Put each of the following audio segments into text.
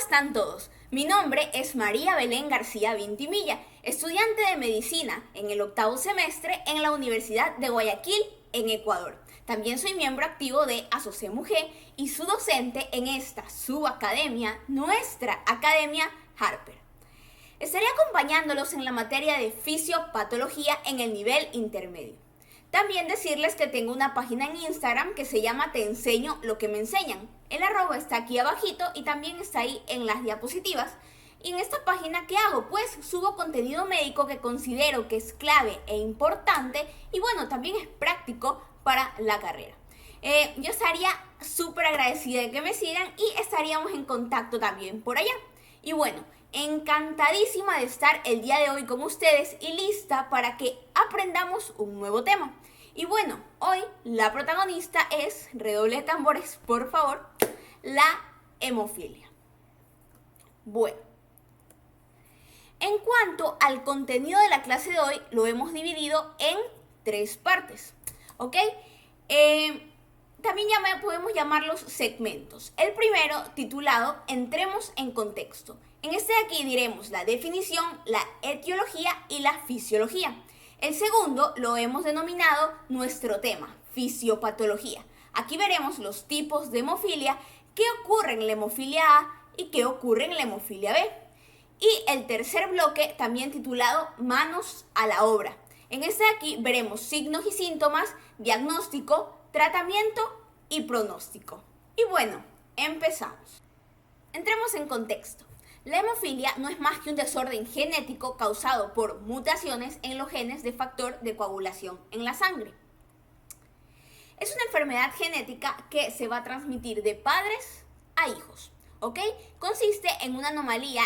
están todos? Mi nombre es María Belén García Vintimilla, estudiante de medicina en el 8º semestre en la Universidad de Guayaquil, en Ecuador. También soy miembro activo de ASOCEMUG y su docente en esta subacademia, nuestra Academia Harper. Estaré acompañándolos en la materia de fisiopatología en el nivel intermedio. También decirles que tengo una página en Instagram que se llama Te enseño lo que me enseñan. El arroba está aquí abajito y también está ahí en las diapositivas. Y en esta página, ¿qué hago? Pues subo contenido médico que considero que es clave e importante y bueno, también es práctico para la carrera. Yo estaría súper agradecida de que me sigan y estaríamos en contacto también por allá. Y bueno, encantadísima de estar el día de hoy con ustedes y lista para que aprendamos un nuevo tema. Y bueno, hoy la protagonista es, redoble de tambores por favor, la hemofilia. Bueno, en cuanto al contenido de la clase de hoy, lo hemos dividido en 3 partes, ¿ok? También podemos llamarlos segmentos. El primero, titulado Entremos en contexto. En este de aquí diremos la definición, la etiología y la fisiología. El segundo lo hemos denominado nuestro tema, fisiopatología. Aquí veremos los tipos de hemofilia, qué ocurre en la hemofilia A y qué ocurre en la hemofilia B. Y el tercer bloque, también titulado Manos a la obra. En este de aquí veremos signos y síntomas, diagnóstico, tratamiento y pronóstico. Y bueno, empezamos. Entremos en contexto. La hemofilia no es más que un desorden genético causado por mutaciones en los genes de factor de coagulación en la sangre. Es una enfermedad genética que se va a transmitir de padres a hijos, ¿ok? Consiste en una anomalía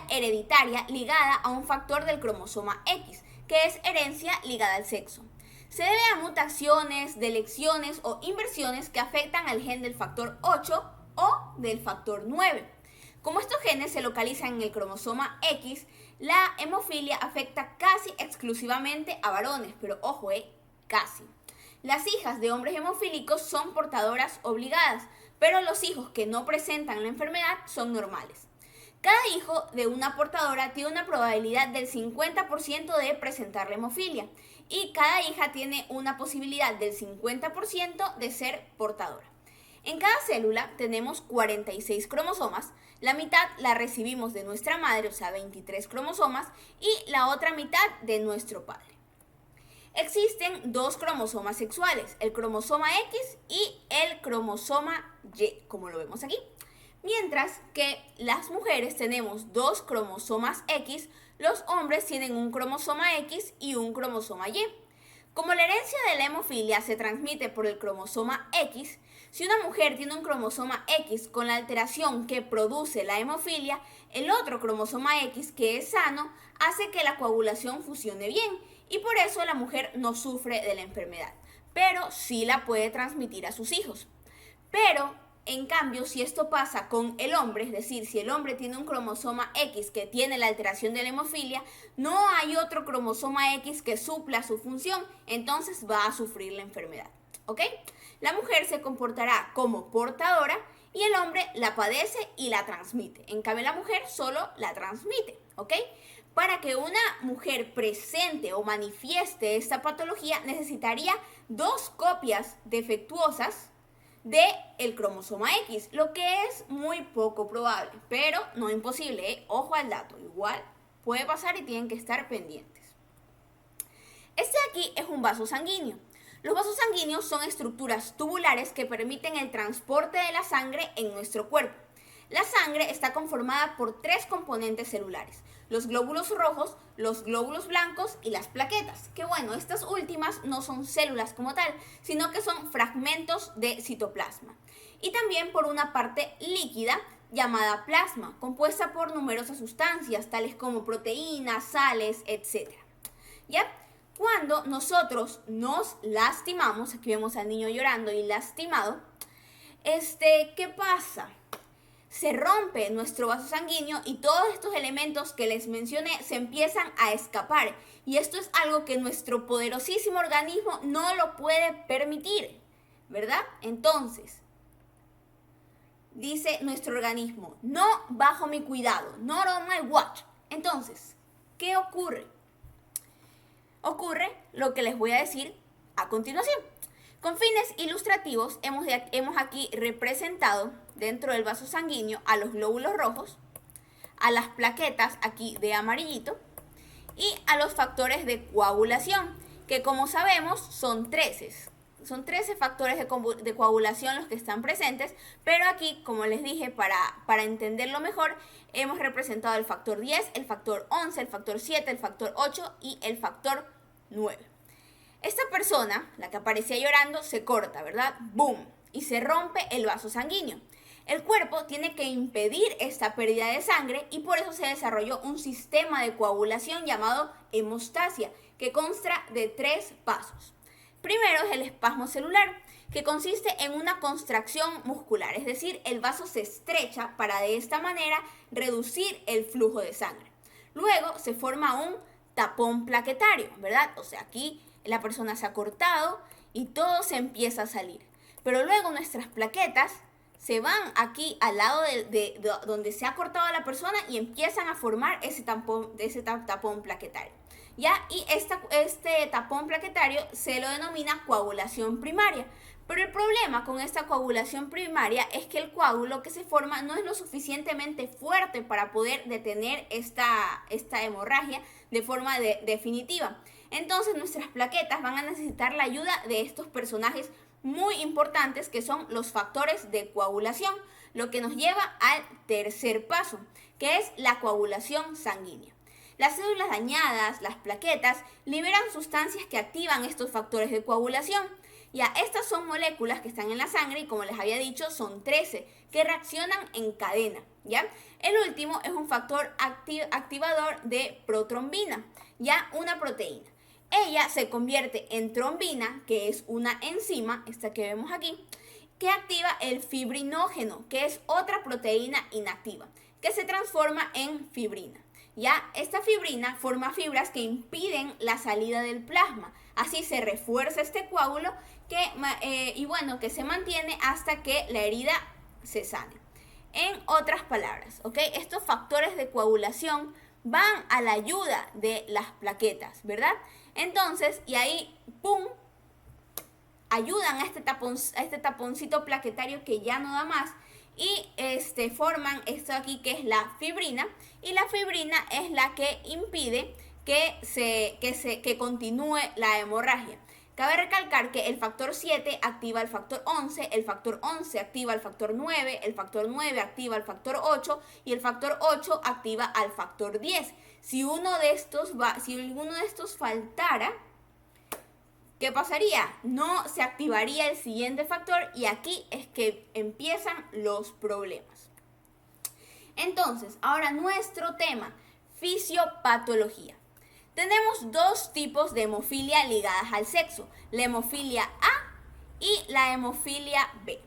hereditaria ligada a un factor del cromosoma X, que es herencia ligada al sexo. Se debe a mutaciones, delecciones o inversiones que afectan al gen del factor 8 o del factor 9. Como estos genes se localizan en el cromosoma X, la hemofilia afecta casi exclusivamente a varones, pero ojo, casi. Las hijas de hombres hemofílicos son portadoras obligadas, pero los hijos que no presentan la enfermedad son normales. Cada hijo de una portadora tiene una probabilidad del 50% de presentar la hemofilia y cada hija tiene una posibilidad del 50% de ser portadora. En cada célula tenemos 46 cromosomas, la mitad la recibimos de nuestra madre, o sea 23 cromosomas, y la otra mitad de nuestro padre. Existen 2 cromosomas sexuales, el cromosoma X y el cromosoma Y, como lo vemos aquí. Mientras que las mujeres tenemos 2 cromosomas X, los hombres tienen un cromosoma X y un cromosoma Y. Como la herencia de la hemofilia se transmite por el cromosoma X, si una mujer tiene un cromosoma X con la alteración que produce la hemofilia, el otro cromosoma X, que es sano, hace que la coagulación funcione bien y por eso la mujer no sufre de la enfermedad, pero sí la puede transmitir a sus hijos. Pero en cambio, si esto pasa con el hombre, es decir, si el hombre tiene un cromosoma X que tiene la alteración de la hemofilia, no hay otro cromosoma X que supla su función, entonces va a sufrir la enfermedad, ¿ok? La mujer se comportará como portadora y el hombre la padece y la transmite. En cambio, la mujer solo la transmite, ¿ok? Para que una mujer presente o manifieste esta patología, necesitaría 2 copias defectuosas del cromosoma X, lo que es muy poco probable, pero no imposible, ¿eh? Ojo al dato, igual puede pasar y tienen que estar pendientes. Este de aquí es un vaso sanguíneo. Los vasos sanguíneos son estructuras tubulares que permiten el transporte de la sangre en nuestro cuerpo. La sangre está conformada por 3 componentes celulares: los glóbulos rojos, los glóbulos blancos y las plaquetas, que bueno, estas últimas no son células como tal, sino que son fragmentos de citoplasma. Y también por una parte líquida llamada plasma, compuesta por numerosas sustancias, tales como proteínas, sales, etc. ¿Ya? Cuando nosotros nos lastimamos, aquí vemos al niño llorando y lastimado, ¿qué pasa? Se rompe nuestro vaso sanguíneo y todos estos elementos que les mencioné se empiezan a escapar. Y esto es algo que nuestro poderosísimo organismo no lo puede permitir, ¿verdad? Entonces, dice nuestro organismo, no bajo mi cuidado, not on my watch. Entonces, ¿qué ocurre? Ocurre lo que les voy a decir a continuación. Con fines ilustrativos, hemos aquí representado dentro del vaso sanguíneo a los glóbulos rojos, a las plaquetas aquí de amarillito y a los factores de coagulación, que como sabemos son 13. Son 13 factores de coagulación los que están presentes, pero aquí, como les dije, para entenderlo mejor, hemos representado el factor 10, el factor 11, el factor 7, el factor 8 y el factor 9. Esta persona, la que aparecía llorando, se corta, ¿verdad? ¡Boom! Y se rompe el vaso sanguíneo. El cuerpo tiene que impedir esta pérdida de sangre y por eso se desarrolló un sistema de coagulación llamado hemostasia, que consta de 3 pasos. Primero es el espasmo celular, que consiste en una contracción muscular, es decir, el vaso se estrecha para de esta manera reducir el flujo de sangre. Luego se forma un tapón plaquetario, ¿verdad? O sea, aquí la persona se ha cortado y todo se empieza a salir. Pero luego nuestras plaquetas se van aquí al lado de donde se ha cortado la persona y empiezan a formar ese tapón plaquetario. ¿Ya? Y este tapón plaquetario se lo denomina coagulación primaria. Pero el problema con esta coagulación primaria es que el coágulo que se forma no es lo suficientemente fuerte para poder detener esta hemorragia de forma definitiva. Entonces nuestras plaquetas van a necesitar la ayuda de estos personajes muy importantes que son los factores de coagulación, lo que nos lleva al tercer paso, que es la coagulación sanguínea. Las células dañadas, las plaquetas, liberan sustancias que activan estos factores de coagulación. Ya, estas son moléculas que están en la sangre y como les había dicho son 13 que reaccionan en cadena. ¿Ya? El último es un factor activador de protrombina, ya una proteína. Ella se convierte en trombina, que es una enzima, esta que vemos aquí, que activa el fibrinógeno, que es otra proteína inactiva, que se transforma en fibrina. Ya, esta fibrina forma fibras que impiden la salida del plasma. Así se refuerza este coágulo que se mantiene hasta que la herida se sane. En otras palabras, ¿ok? Estos factores de coagulación van a la ayuda de las plaquetas, ¿verdad? Entonces, y ahí, ¡pum!, ayudan a este taponcito plaquetario que ya no da más y forman esto aquí que es la fibrina, y la fibrina es la que impide que continúe la hemorragia. Cabe recalcar que el factor 7 activa el factor 11, el factor 11 activa el factor 9, el factor 9 activa el factor 8 y el factor 8 activa al factor 10. Si alguno de estos faltara, ¿qué pasaría? No se activaría el siguiente factor y aquí es que empiezan los problemas. Entonces, ahora nuestro tema, fisiopatología. Tenemos 2 tipos de hemofilia ligadas al sexo, la hemofilia A y la hemofilia B.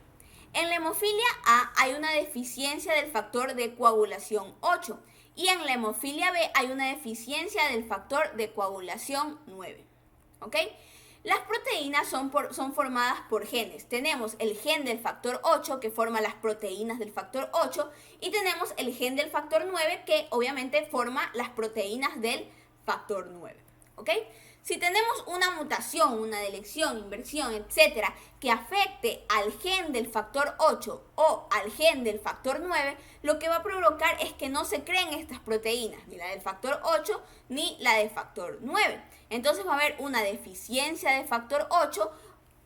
En la hemofilia A hay una deficiencia del factor de coagulación 8 y en la hemofilia B hay una deficiencia del factor de coagulación 9. ¿Ok? Las proteínas son formadas por genes. Tenemos el gen del factor 8 que forma las proteínas del factor 8 y tenemos el gen del factor 9 que obviamente forma las proteínas del factor 9. ¿Ok? Si tenemos una mutación, una deleción, inversión, etcétera, que afecte al gen del factor 8 o al gen del factor 9, lo que va a provocar es que no se creen estas proteínas, ni la del factor 8 ni la del factor 9. Entonces va a haber una deficiencia de factor 8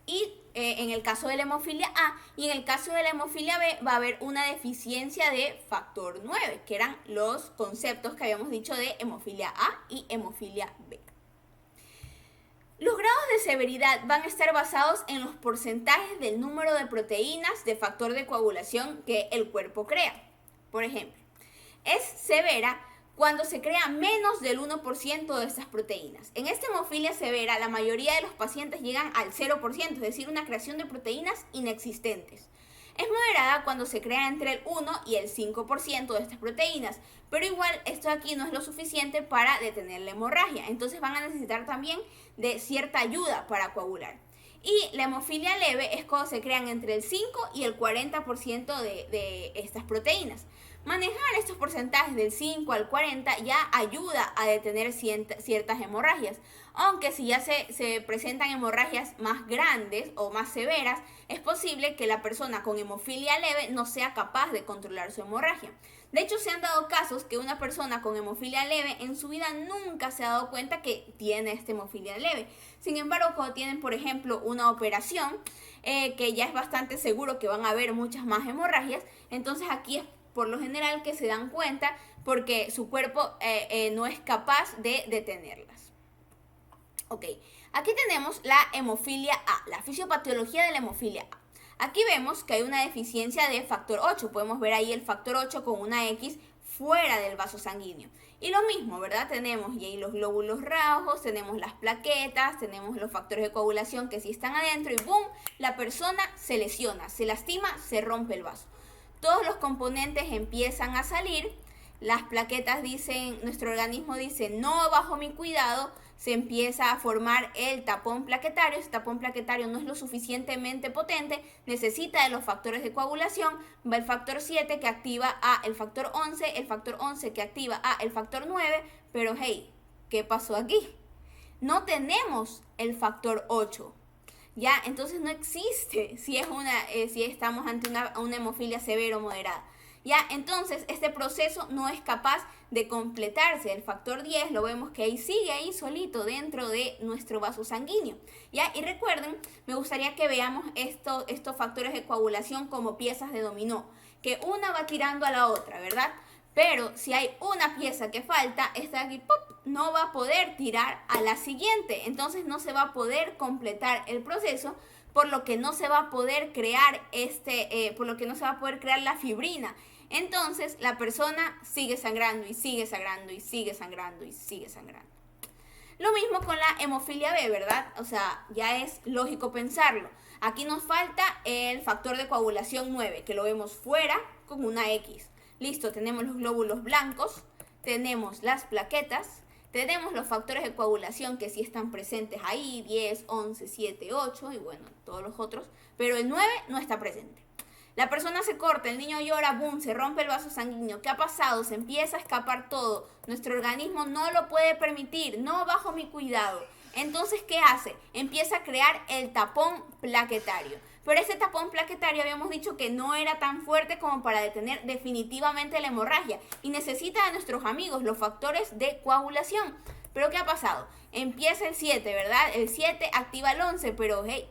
y en el caso de la hemofilia A, y en el caso de la hemofilia B va a haber una deficiencia de factor 9, que eran los conceptos que habíamos dicho de hemofilia A y hemofilia B. Los grados de severidad van a estar basados en los porcentajes del número de proteínas de factor de coagulación que el cuerpo crea. Por ejemplo, es severa cuando se crea menos del 1% de estas proteínas. En esta hemofilia severa, la mayoría de los pacientes llegan al 0%, es decir, una creación de proteínas inexistentes. Es moderada cuando se crea entre el 1 y el 5% de estas proteínas, pero igual esto aquí no es lo suficiente para detener la hemorragia, entonces van a necesitar también de cierta ayuda para coagular. Y la hemofilia leve es cuando se crean entre el 5 y el 40% de estas proteínas. Manejar estos porcentajes del 5 al 40 ya ayuda a detener ciertas hemorragias. Aunque si ya se presentan hemorragias más grandes o más severas, es posible que la persona con hemofilia leve no sea capaz de controlar su hemorragia. De hecho, se han dado casos que una persona con hemofilia leve en su vida nunca se ha dado cuenta que tiene esta hemofilia leve. Sin embargo, cuando tienen, por ejemplo, una operación, que ya es bastante seguro que van a haber muchas más hemorragias, entonces aquí es por lo general que se dan cuenta porque su cuerpo no es capaz de detenerlas. Ok, aquí tenemos la hemofilia A, la fisiopatología de la hemofilia A. Aquí vemos que hay una deficiencia de factor 8. Podemos ver ahí el factor 8 con una X fuera del vaso sanguíneo. Y lo mismo, ¿verdad? Tenemos ahí los glóbulos rojos, tenemos las plaquetas, tenemos los factores de coagulación que sí están adentro y ¡boom! La persona se lesiona, se lastima, se rompe el vaso. Todos los componentes empiezan a salir. Las plaquetas dicen, nuestro organismo dice, no bajo mi cuidado, se empieza a formar el tapón plaquetario. Ese tapón plaquetario no es lo suficientemente potente, necesita de los factores de coagulación. Va el factor 7 que activa a el factor 11, el factor 11 que activa a el factor 9, pero hey, ¿qué pasó aquí? No tenemos el factor 8. Ya, entonces no existe si estamos ante una hemofilia severa o moderada. Ya, entonces este proceso no es capaz de completarse. El factor 10 lo vemos que ahí sigue ahí solito dentro de nuestro vaso sanguíneo. Ya, y recuerden, me gustaría que veamos estos factores de coagulación como piezas de dominó, que una va tirando a la otra, ¿verdad? Pero si hay una pieza que falta, esta de aquí ¡pop!, no va a poder tirar a la siguiente. Entonces no se va a poder completar el proceso, por lo que no se va a poder crear la fibrina. Entonces la persona sigue sangrando y sigue sangrando y sigue sangrando y sigue sangrando. Lo mismo con la hemofilia B, ¿verdad? O sea, ya es lógico pensarlo. Aquí nos falta el factor de coagulación 9, que lo vemos fuera con una X. Listo, tenemos los glóbulos blancos, tenemos las plaquetas, tenemos los factores de coagulación que sí están presentes ahí, 10, 11, 7, 8 y bueno, todos los otros, pero el 9 no está presente. La persona se corta, el niño llora, boom, se rompe el vaso sanguíneo. ¿Qué ha pasado? Se empieza a escapar todo. Nuestro organismo no lo puede permitir, no bajo mi cuidado. Entonces, ¿qué hace? Empieza a crear el tapón plaquetario. Pero ese tapón plaquetario habíamos dicho que no era tan fuerte como para detener definitivamente la hemorragia. Y necesita de nuestros amigos los factores de coagulación. Pero ¿qué ha pasado? Empieza el 7, ¿verdad? El 7 activa el 11, pero hey,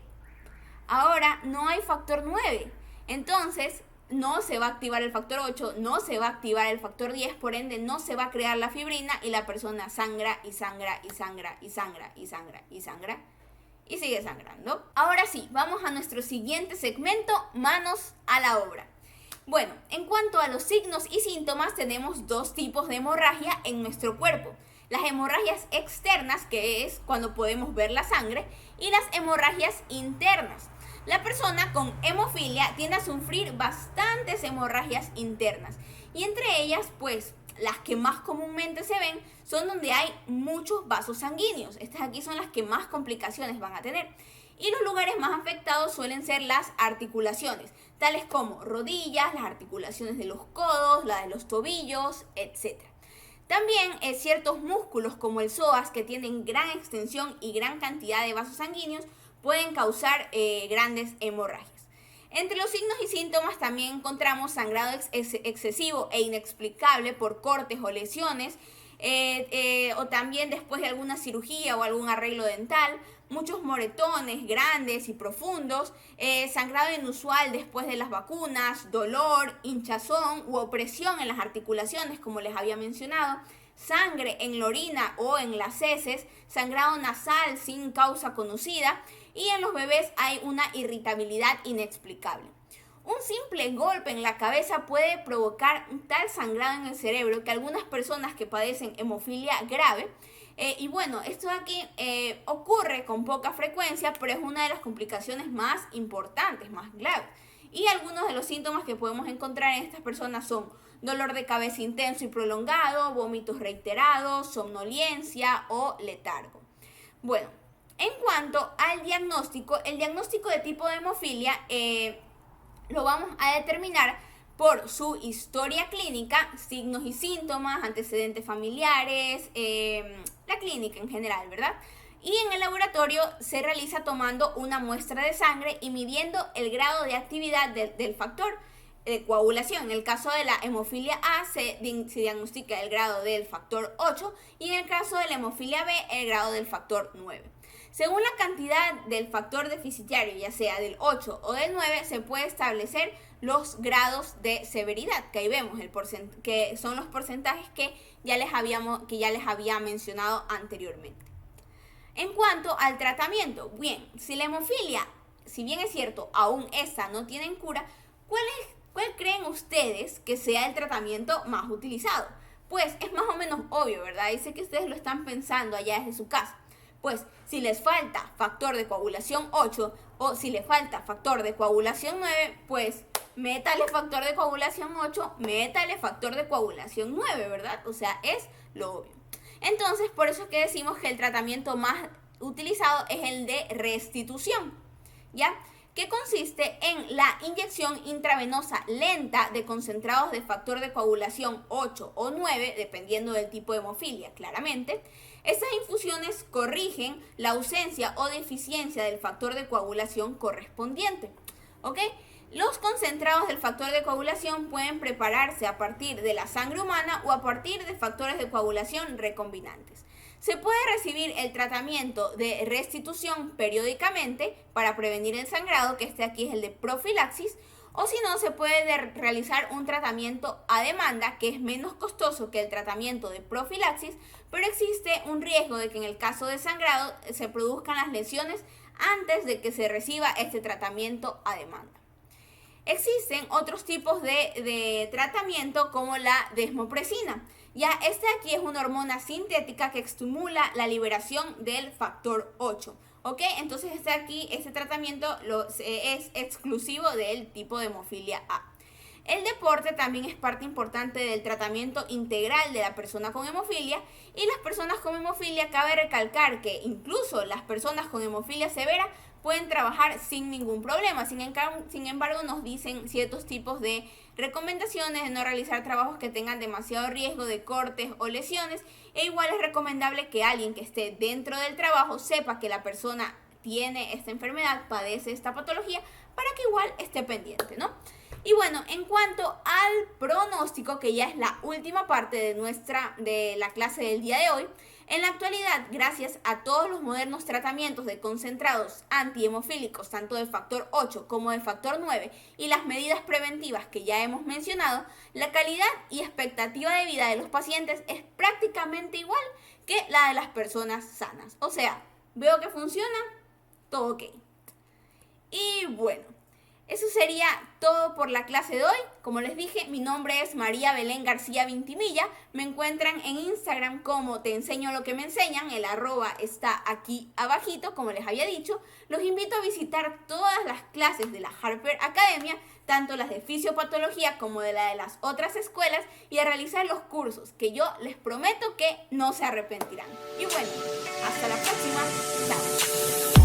ahora no hay factor 9. Entonces, no se va a activar el factor 8, no se va a activar el factor 10, por ende no se va a crear la fibrina y la persona sangra y sangra y sangra y sangra y sangra y sangra y sigue sangrando. Ahora sí, vamos a nuestro siguiente segmento, manos a la obra. Bueno, en cuanto a los signos y síntomas, tenemos dos tipos de hemorragia en nuestro cuerpo. Las hemorragias externas, que es cuando podemos ver la sangre, y las hemorragias internas. La persona con hemofilia tiende a sufrir bastantes hemorragias internas y entre ellas, pues, las que más comúnmente se ven son donde hay muchos vasos sanguíneos. Estas aquí son las que más complicaciones van a tener. Y los lugares más afectados suelen ser las articulaciones, tales como rodillas, las articulaciones de los codos, la de los tobillos, etc. También ciertos músculos como el psoas, que tienen gran extensión y gran cantidad de vasos sanguíneos, pueden causar grandes hemorragias. Entre los signos y síntomas también encontramos sangrado excesivo e inexplicable por cortes o lesiones, o también después de alguna cirugía o algún arreglo dental, muchos moretones grandes y profundos, sangrado inusual después de las vacunas, dolor, hinchazón u opresión en las articulaciones, como les había mencionado, sangre en la orina o en las heces, sangrado nasal sin causa conocida, y en los bebés hay una irritabilidad inexplicable. Un simple golpe en la cabeza puede provocar un tal sangrado en el cerebro que algunas personas que padecen hemofilia grave, y bueno, esto de aquí ocurre con poca frecuencia, pero es una de las complicaciones más importantes, más graves. Y algunos de los síntomas que podemos encontrar en estas personas son dolor de cabeza intenso y prolongado, vómitos reiterados, somnolencia o letargo. Bueno, En cuanto al diagnóstico, el diagnóstico de tipo de hemofilia lo vamos a determinar por su historia clínica, signos y síntomas, antecedentes familiares, la clínica en general, ¿verdad? Y en el laboratorio se realiza tomando una muestra de sangre y midiendo el grado de actividad del factor de coagulación. En el caso de la hemofilia A se diagnostica el grado del factor 8 y en el caso de la hemofilia B el grado del factor 9. Según la cantidad del factor deficitario, ya sea del 8 o del 9, se puede establecer los grados de severidad, que ahí vemos que son los porcentajes que ya les había mencionado anteriormente. En cuanto al tratamiento, bien, si la hemofilia, si bien es cierto, aún esta no tiene cura, ¿cuál creen ustedes que sea el tratamiento más utilizado? Pues es más o menos obvio, ¿verdad? Dice que ustedes lo están pensando allá desde su casa. Pues si les falta factor de coagulación 8 o si les falta factor de coagulación 9, pues métale factor de coagulación 8, métale factor de coagulación 9, ¿verdad? O sea, es lo obvio. Entonces, por eso es que decimos que el tratamiento más utilizado es el de restitución, ¿ya? Que consiste en la inyección intravenosa lenta de concentrados de factor de coagulación 8 o 9, dependiendo del tipo de hemofilia, claramente. Estas infusiones corrigen la ausencia o deficiencia del factor de coagulación correspondiente, ¿ok? Los concentrados del factor de coagulación pueden prepararse a partir de la sangre humana o a partir de factores de coagulación recombinantes. Se puede recibir el tratamiento de restitución periódicamente para prevenir el sangrado, que este aquí es el de profilaxis, o si no, se puede realizar un tratamiento a demanda que es menos costoso que el tratamiento de profilaxis, pero existe un riesgo de que en el caso de sangrado se produzcan las lesiones antes de que se reciba este tratamiento a demanda. Existen otros tipos de tratamiento como la desmopresina. Ya este aquí es una hormona sintética que estimula la liberación del factor 8. ¿Ok? Entonces este tratamiento es exclusivo del tipo de hemofilia A. El deporte también es parte importante del tratamiento integral de la persona con hemofilia, y las personas con hemofilia, cabe recalcar que incluso las personas con hemofilia severa pueden trabajar sin ningún problema. Sin embargo, nos dicen ciertos tipos de recomendaciones de no realizar trabajos que tengan demasiado riesgo de cortes o lesiones, e igual es recomendable que alguien que esté dentro del trabajo sepa que la persona tiene esta enfermedad, padece esta patología, para que igual esté pendiente, ¿no? Y bueno, en cuanto al pronóstico, que ya es la última parte de la clase del día de hoy, en la actualidad, gracias a todos los modernos tratamientos de concentrados antihemofílicos, tanto de factor 8 como de factor 9, y las medidas preventivas que ya hemos mencionado, la calidad y expectativa de vida de los pacientes es prácticamente igual que la de las personas sanas. O sea, veo que funciona, todo ok. Y bueno, eso sería todo por la clase de hoy. Como les dije, mi nombre es María Belén García Vintimilla. Me encuentran en Instagram como Te Enseño Lo Que Me Enseñan. El @ está aquí abajito, como les había dicho. Los invito a visitar todas las clases de la Harper Academia, tanto las de fisiopatología como de las otras escuelas, y a realizar los cursos, que yo les prometo que no se arrepentirán. Y bueno, hasta la próxima. Chao.